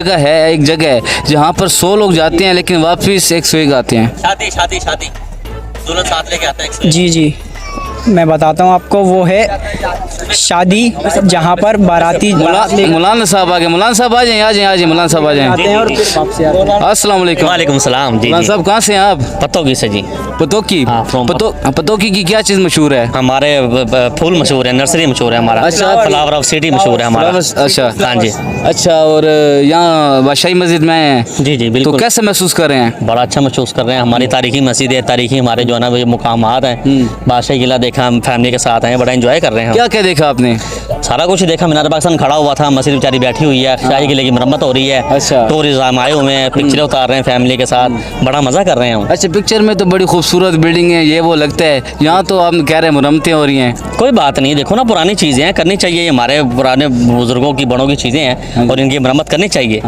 जगह है, एक जगह है जहाँ पर 100 लोग जाते हैं लेकिन वापस 101 आते हैं। शादी शादी शादी दोनों साथ लेके आते हैं। जी जी, मैं बताता हूँ आपको। वो है शादी जहाँ पर बाराती मौलाना साहब आ गए। मौलाना साहब आ जाएं, आ जाएं, आ जाएं। मौलाना साहब आ जाएं। आते हैं और फिर वापसी आते हैं। अस्सलाम वालेकुम। वालेकुम सलाम। जी मौलाना जी, साहब कहाँ से हैं आप? पतोगी से जी। पतोकी। हाँ, from पतोकी की क्या चीज़ मशहूर है? हमारे फूल मशहूर है, नर्सरी मशहूर है हमारा। अच्छा। फ्लावर ऑफ सिटी मशहूर है हमारा। अच्छा हाँ जी। अच्छा, और यहाँ बादशाही मस्जिद में हैं जी जी तो बिल्कुल। कैसे महसूस कर रहे हैं? बड़ा अच्छा महसूस कर रहे हैं। हमारी तारीखी मस्जिद है, तारीखी हमारे जो है ना वो मुकामात हैं। बादशाही किला देखा, हम फैमिली के साथ हैं, बड़ा एंजॉय कर रहे हैं। क्या क्या देखा आपने? सारा कुछ देखा। मीनार पाकिस्तान खड़ा हुआ था, मस्जिद बेचारी बैठी हुई है, शाही किले की मरम्मत हो रही है। अच्छा। टूरिज्म आए हुए हैं, पिक्चरें उतार रहे हैं फैमिली के साथ, बड़ा मजा कर रहे हैं हम। अच्छा, पिक्चर में तो बड़ी खूबसूरत बिल्डिंग है, ये वो लगता है। यहाँ तो आप कह रहे हैं मरम्मतें हो रही हैं। कोई बात नहीं, देखो ना पुरानी चीज़ें हैं, करनी चाहिए। ये हमारे पुराने बुजुर्गों की, बड़ों की चीज़ें हैं और इनकी मरम्मत करनी चाहिए।